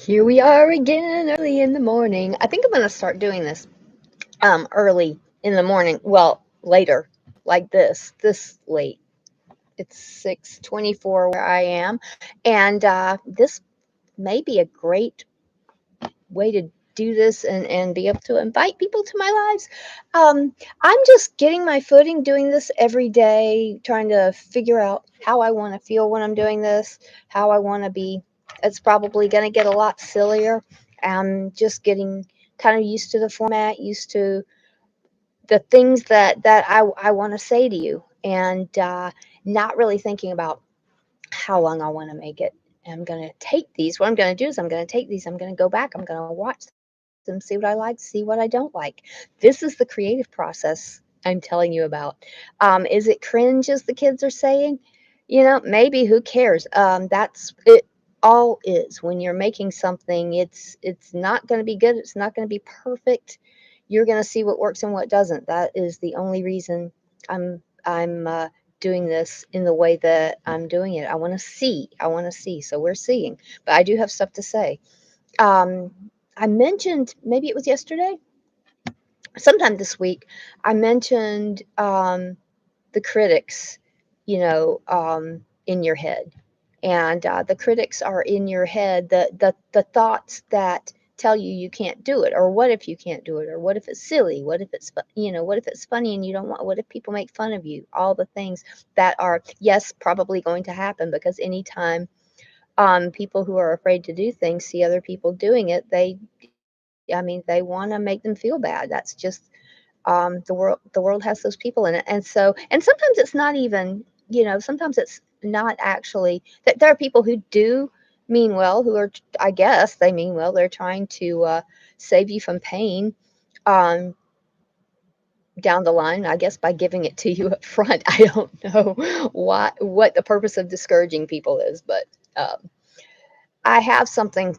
Here we are again early in the morning. I think I'm going to start doing this early in the morning. Well, later, like this late. It's 6:24 where I am, and this may be a great way to do this and be able to invite people to my lives. I'm just getting my footing doing this every day, trying to figure out how I want to feel when I'm doing this, how I want to be. It's probably going to get a lot sillier. I'm just getting kind of used to the format, used to the things that I want to say to you, and not really thinking about how long I want to make it. I'm going to take these. What I'm going to do is I'm going to take these. I'm going to go back. I'm going to watch them, see what I like, see what I don't like. This is the creative process I'm telling you about. Is it cringe, as the kids are saying? Maybe. Who cares? That's it. All is when you're making something. It's not going to be good. It's not going to be perfect. You're going to see what works and what doesn't. That is the only reason I'm doing this in the way that I'm doing it. I want to see. I want to see. So we're seeing. But I do have stuff to say. Um, I mentioned, maybe it was yesterday, sometime this week, I mentioned the critics, in your head. And the critics are in your head, the thoughts that tell you you can't do it, or what if you can't do it, or what if it's silly, what if what if it's funny and you don't want, what if people make fun of you, all the things that are, yes, probably going to happen, because anytime people who are afraid to do things see other people doing it, they want to make them feel bad. That's just the world has those people in it. And sometimes it's not even, sometimes it's not actually that there are people who do mean well, who are, I guess they mean well, they're trying to save you from pain um down the line, I guess, by giving it to you up front. I don't know what the purpose of discouraging people is, but um I have something.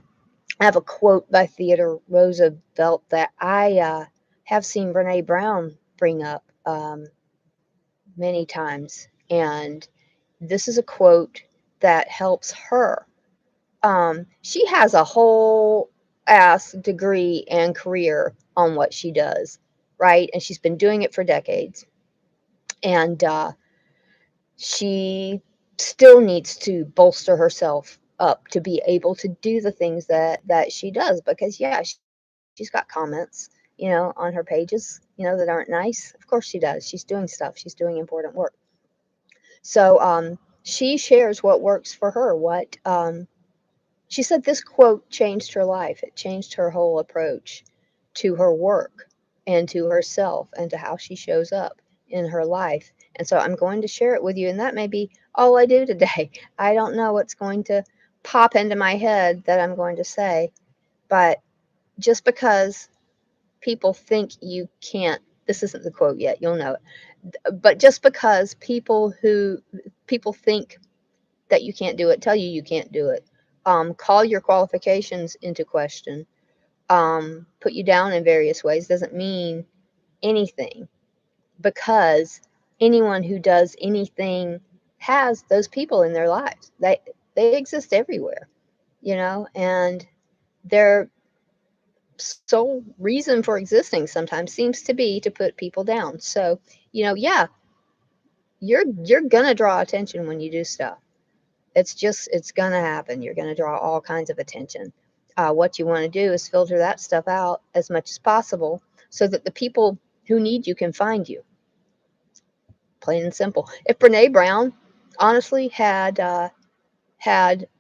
I have a quote by Theodore Roosevelt that I have seen Brene Brown bring up many times. And this is a quote that helps her. She has a whole ass degree and career on what she does, right? And she's been doing it for decades. And she still needs to bolster herself up to be able to do the things that she does, because yeah, she's got comments, on her pages, that aren't nice. Of course she does. She's doing stuff. She's doing important work. So she shares what works for her. What she said, this quote changed her life. It changed her whole approach to her work and to herself and to how she shows up in her life. And so I'm going to share it with you. And that may be all I do today. I don't know what's going to pop into my head that I'm going to say. But just because people think you can't, this isn't the quote yet, you'll know it. But just because people think that you can't do it, tell you can't do it, call your qualifications into question, put you down in various ways, doesn't mean anything, because anyone who does anything has those people in their lives. They exist everywhere, and their sole reason for existing sometimes seems to be to put people down. So, yeah, you're gonna draw attention when you do stuff. It's gonna happen. You're gonna draw all kinds of attention. What you want to do is filter that stuff out as much as possible so that the people who need you can find you. Plain and simple. If Brene Brown honestly had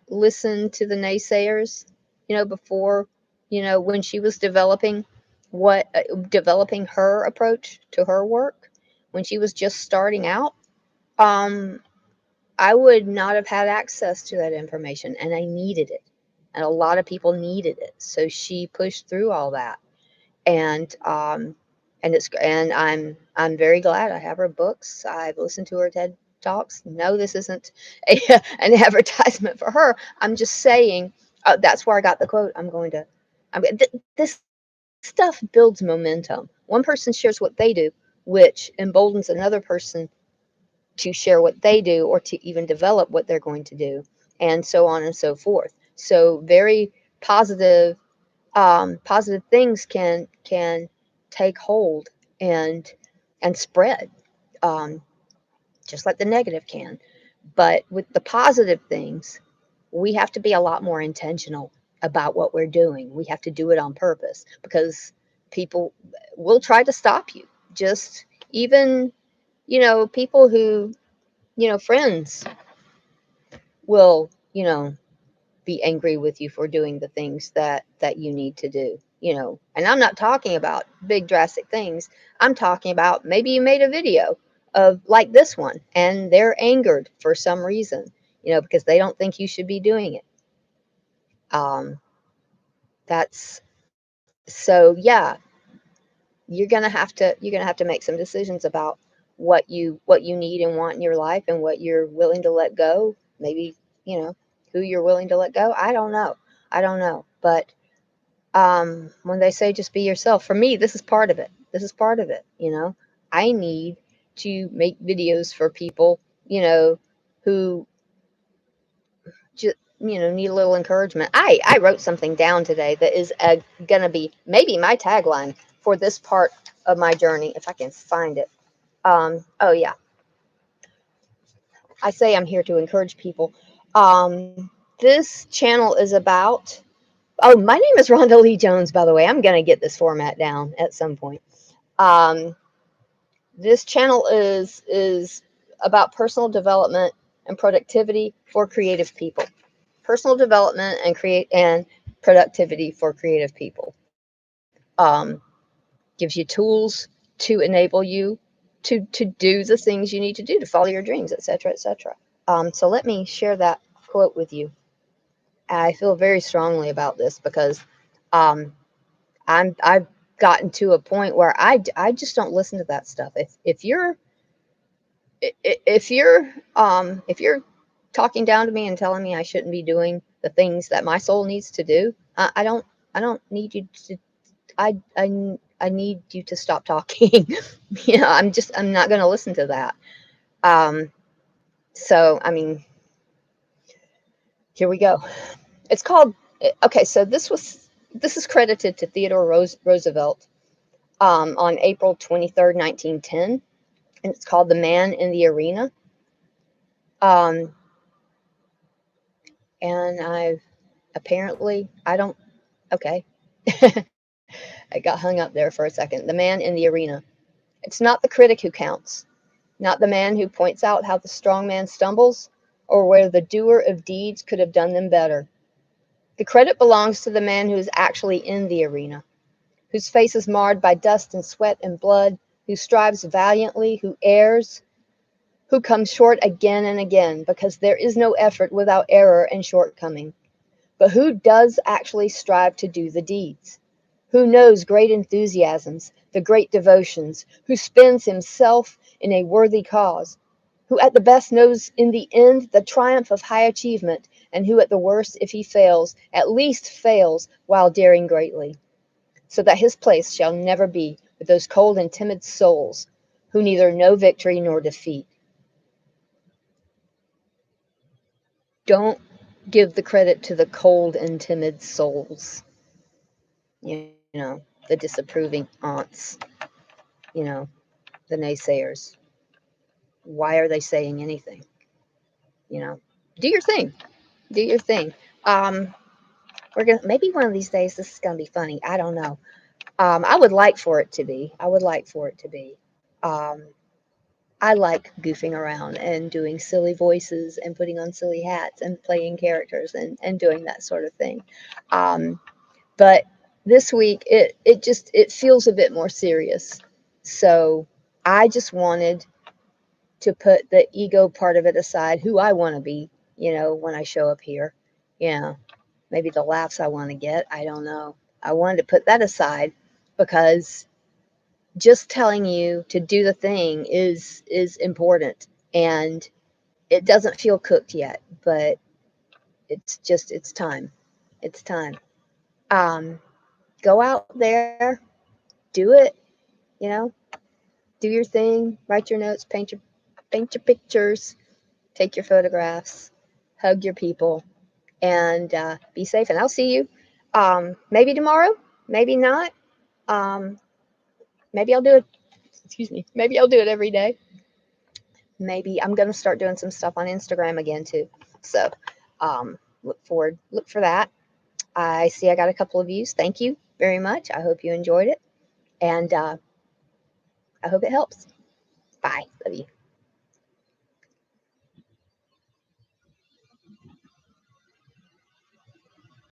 listened to the naysayers, before, when she was developing her approach to her work, when she was just starting out, um, I would not have had access to that information, and I needed it. And a lot of people needed it. So she pushed through all that. And I'm very glad I have her books. I've listened to her TED Talks. No, this isn't an advertisement for her. I'm just saying, that's where I got the quote. This stuff builds momentum. One person shares what they do, which emboldens another person to share what they do, or to even develop what they're going to do, and so on and so forth. So very, positive positive things can take hold and spread, um, just like the negative can. But with the positive things, we have to be a lot more intentional about what we're doing. We have to do it on purpose because people will try to stop you. Just even, people who, friends will, be angry with you for doing the things that you need to do, and I'm not talking about big drastic things. I'm talking about maybe you made a video of like this one and they're angered for some reason, because they don't think you should be doing it. um that's so yeah, you're gonna have to make some decisions about what you need and want in your life and what you're willing to let go. Maybe, who you're willing to let go. I don't know, but when they say just be yourself, for me, this is part of it. This is part of it. I need to make videos for people, who just, need a little encouragement. I wrote something down today that is gonna be maybe my tagline for this part of my journey, if I can find it. Oh yeah, I say I'm here to encourage people. This channel is about. Oh, my name is Rhonda Lee Jones, by the way. I'm gonna get this format down at some point. Um, this channel is about personal development and productivity for creative people. Personal development and productivity for creative people. Um, gives you tools to enable you to do the things you need to do to follow your dreams, etc., etc. So let me share that quote with you. I feel very strongly about this because um, I've gotten to a point where I just don't listen to that stuff. If you're talking down to me and telling me I shouldn't be doing the things that my soul needs to do, I don't need you to. I need you to stop talking. I'm not going to listen to that. Um, so I mean, here we go. It's called. Okay, so this is credited to Theodore Roosevelt on April 23rd, 1910, and it's called "The Man in the Arena." Um, and I don't. Okay, I got hung up there for a second. The man in the arena. It's not the critic who counts, not the man who points out how the strong man stumbles or where the doer of deeds could have done them better. The credit belongs to the man who is actually in the arena, whose face is marred by dust and sweat and blood, who strives valiantly, who errs, who comes short again and again, because there is no effort without error and shortcoming. But who does actually strive to do the deeds? Who knows great enthusiasms, the great devotions, who spends himself in a worthy cause, who at the best knows in the end the triumph of high achievement, and who at the worst, if he fails, at least fails while daring greatly, so that his place shall never be with those cold and timid souls who neither know victory nor defeat. Don't give the credit to the cold and timid souls, the disapproving aunts, you know, the naysayers. Why are they saying anything? You know, do your thing. Do your thing. Um, we're gonna maybe one of these days this is gonna be funny. I don't know. I would like for it to be. I would like for it to be. Um, I like goofing around and doing silly voices and putting on silly hats and playing characters and doing that sort of thing. Um, but this week it feels a bit more serious. So I just wanted to put the ego part of it aside, who I want to be, when I show up here. Yeah, maybe the laughs I want to get, I don't know. I wanted to put that aside because just telling you to do the thing is important, and it doesn't feel cooked yet, but it's time. It's time. Um, go out there, do it, you know, do your thing, write your notes, paint your pictures, take your photographs, hug your people, and be safe. And I'll see you Maybe tomorrow, maybe not. Maybe I'll do it. Excuse me. Maybe I'll do it every day. Maybe I'm going to start doing some stuff on Instagram again too. So look for that. I see I got a couple of views. Thank you very much. I hope you enjoyed it. And I hope it helps. Bye. Love you.